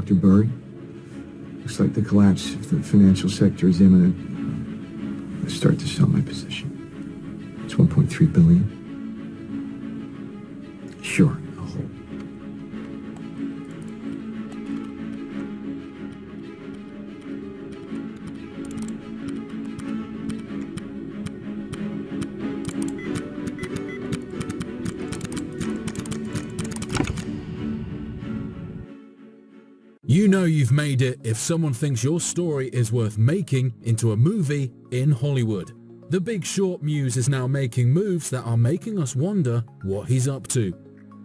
Dr. Burry. Looks like the collapse of the financial sector is imminent. I start to sell my position. It's $1.3 billion. Sure, I'll hold. You know you've made it if someone thinks your story is worth making into a movie in Hollywood. The Big Short muse is now making moves that are making us wonder what he's up to.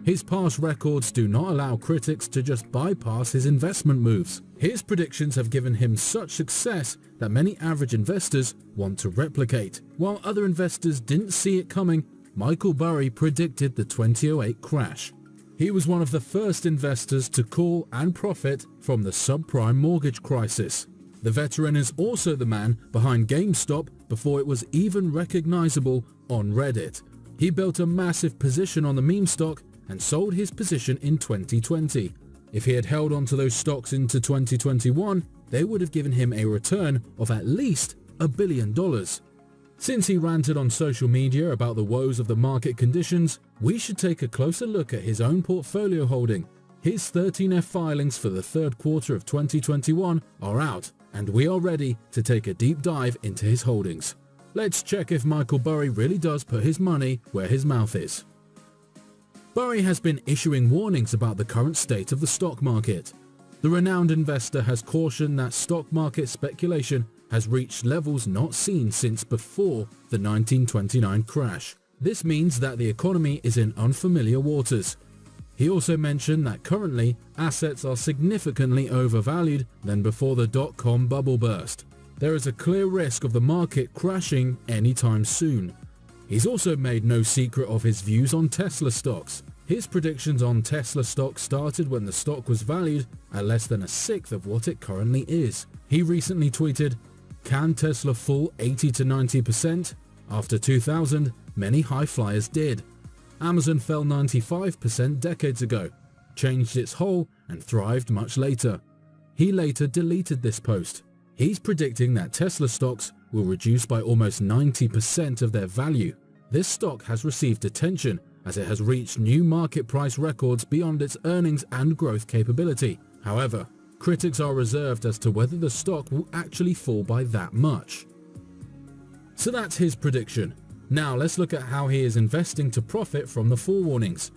His past records do not allow critics to just bypass his investment moves. His predictions have given him such success that many average investors want to replicate. While other investors didn't see it coming, Michael Burry predicted the 2008 crash. He was one of the first investors to call and profit from the subprime mortgage crisis. The veteran is also the man behind GameStop before it was even recognizable on Reddit. He built a massive position on the meme stock and sold his position in 2020. If he had held on to those stocks into 2021, they would have given him a return of at least $1 billion. Since he ranted on social media about the woes of the market conditions, we should take a closer look at his own portfolio holding. His 13F filings for the third quarter of 2021 are out, and we are ready to take a deep dive into his holdings. Let's check if Michael Burry really does put his money where his mouth is. Burry has been issuing warnings about the current state of the stock market. The renowned investor has cautioned that stock market speculation has reached levels not seen since before the 1929 crash. This means that the economy is in unfamiliar waters. He also mentioned that currently assets are significantly overvalued than before the dot-com bubble burst. There is a clear risk of the market crashing anytime soon. He's also made no secret of his views on Tesla stocks. His predictions on Tesla stock started when the stock was valued at less than a sixth of what it currently is. He recently tweeted, "Can Tesla fall 80 to 90%? After 2000, many high flyers did. Amazon fell 95% decades ago, changed its whole and thrived much later." He later deleted this post. He's predicting that Tesla stocks will reduce by almost 90% of their value. This stock has received attention as it has reached new market price records beyond its earnings and growth capability. However, critics are reserved as to whether the stock will actually fall by that much. So that's his prediction. Now let's look at how he is investing to profit from the forewarnings.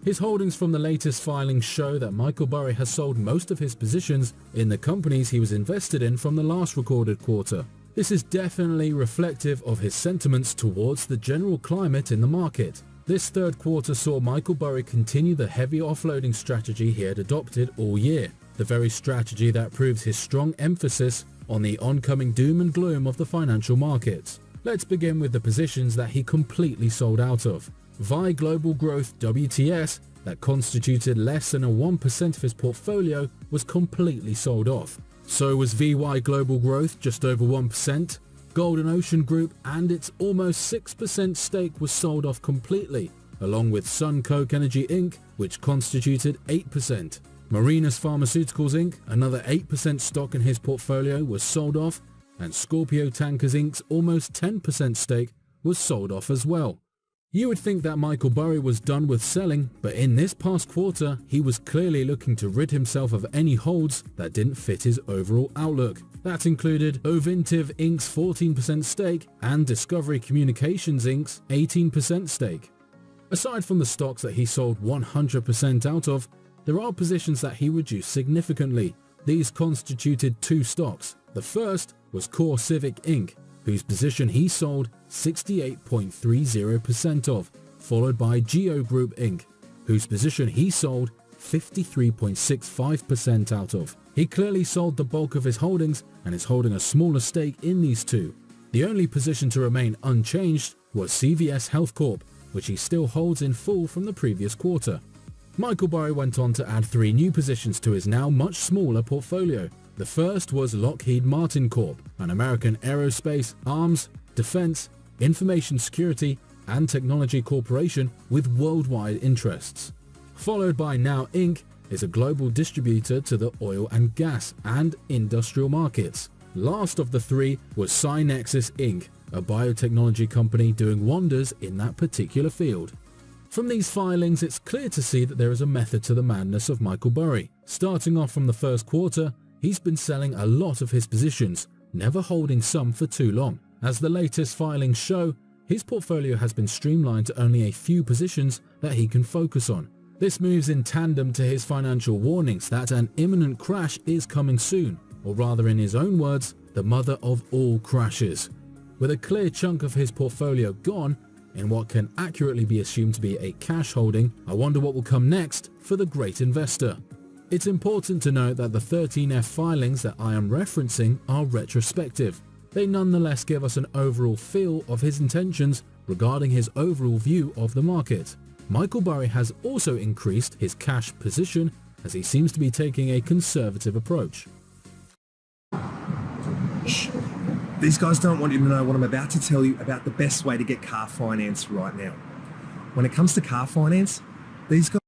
His holdings from the latest filings show that Michael Burry has sold most of his positions in the companies he was invested in from the last recorded quarter. This is definitely reflective of his sentiments towards the general climate in the market. This third quarter saw Michael Burry continue the heavy offloading strategy he had adopted all year, the very strategy that proves his strong emphasis on the oncoming doom and gloom of the financial markets. Let's begin with the positions that he completely sold out of. VI Global Growth WTS, that constituted less than 1% of his portfolio, was completely sold off. So was VY Global Growth, just over 1%. Golden Ocean Group and its almost 6% stake was sold off completely, along with SunCoke Energy Inc., which constituted 8%. Marinus Pharmaceuticals Inc., another 8% stock in his portfolio, was sold off, and Scorpio Tankers Inc.'s almost 10% stake was sold off as well. You would think that Michael Burry was done with selling, but in this past quarter, he was clearly looking to rid himself of any holds that didn't fit his overall outlook. That included Ovintiv Inc.'s 14% stake and Discovery Communications Inc.'s 18% stake. Aside from the stocks that he sold 100% out of, there are positions that he reduced significantly. These constituted two stocks. The first was Core Civic Inc., whose position he sold 68.30% of, followed by Geo Group Inc., whose position he sold 53.65% out of. He clearly sold the bulk of his holdings and is holding a smaller stake in these two. The only position to remain unchanged was CVS Health Corp., which he still holds in full from the previous quarter. Michael Burry went on to add 3 new positions to his now much smaller portfolio. The first was Lockheed Martin Corp., an American aerospace, arms, defense, information security, and technology corporation with worldwide interests. Followed by Now Inc., is a global distributor to the oil and gas and industrial markets. Last of the three was Synexis Inc., a biotechnology company doing wonders in that particular field. From these filings, it's clear to see that there is a method to the madness of Michael Burry. Starting off from the first quarter, he's been selling a lot of his positions, never holding some for too long. As the latest filings show, his portfolio has been streamlined to only a few positions that he can focus on. This moves in tandem to his financial warnings that an imminent crash is coming soon, or rather in his own words, the mother of all crashes. With a clear chunk of his portfolio gone, in what can accurately be assumed to be a cash holding, I wonder what will come next for the great investor. It's important to note that the 13F filings that I am referencing are retrospective. They nonetheless give us an overall feel of his intentions regarding his overall view of the market. Michael Burry has also increased his cash position as he seems to be taking a conservative approach. Shh. These guys don't want you to know what I'm about to tell you about the best way to get car finance right now. When it comes to car finance, these guys...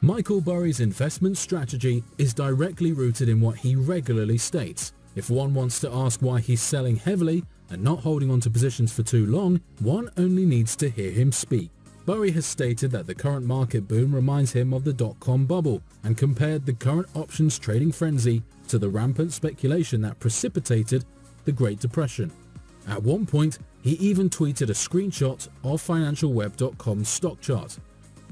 Michael Burry's investment strategy is directly rooted in what he regularly states. If one wants to ask why he's selling heavily and not holding on to positions for too long, one only needs to hear him speak. Burry has stated that the current market boom reminds him of the dot-com bubble and compared the current options trading frenzy to the rampant speculation that precipitated the Great Depression. At one point, he even tweeted a screenshot of financialweb.com's stock chart.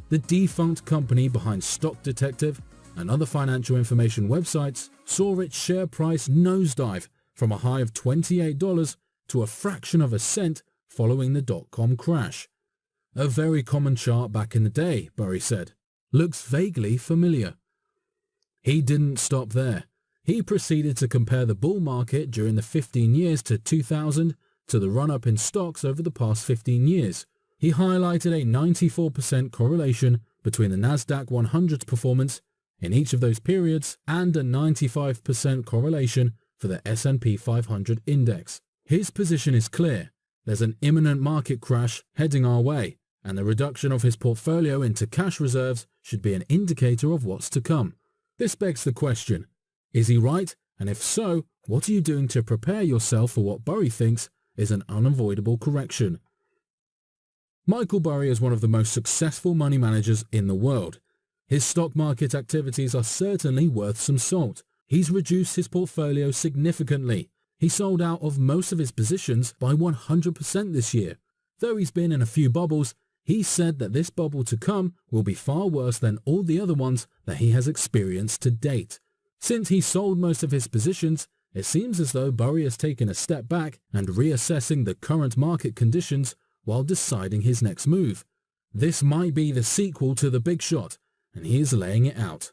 The defunct company behind Stock Detective and other financial information websites saw its share price nosedive from a high of $28 to a fraction of a cent following the dot-com crash. A very common chart back in the day, Burry said. Looks vaguely familiar. He didn't stop there. He proceeded to compare the bull market during the 15 years to 2000 to the run-up in stocks over the past 15 years. He highlighted a 94% correlation between the Nasdaq 100's performance in each of those periods and a 95% correlation for the S&P 500 index. His position is clear. There's an imminent market crash heading our way, and the reduction of his portfolio into cash reserves should be an indicator of what's to come. This begs the question, is he right? And if so, what are you doing to prepare yourself for what Burry thinks is an unavoidable correction? Michael Burry is one of the most successful money managers in the world. His stock market activities are certainly worth some salt. He's reduced his portfolio significantly. He sold out of most of his positions by 100% this year. Though he's been in a few bubbles, he said that this bubble to come will be far worse than all the other ones that he has experienced to date. Since he sold most of his positions, it seems as though Burry has taken a step back and reassessing the current market conditions while deciding his next move. This might be the sequel to The Big Shot, and he is laying it out.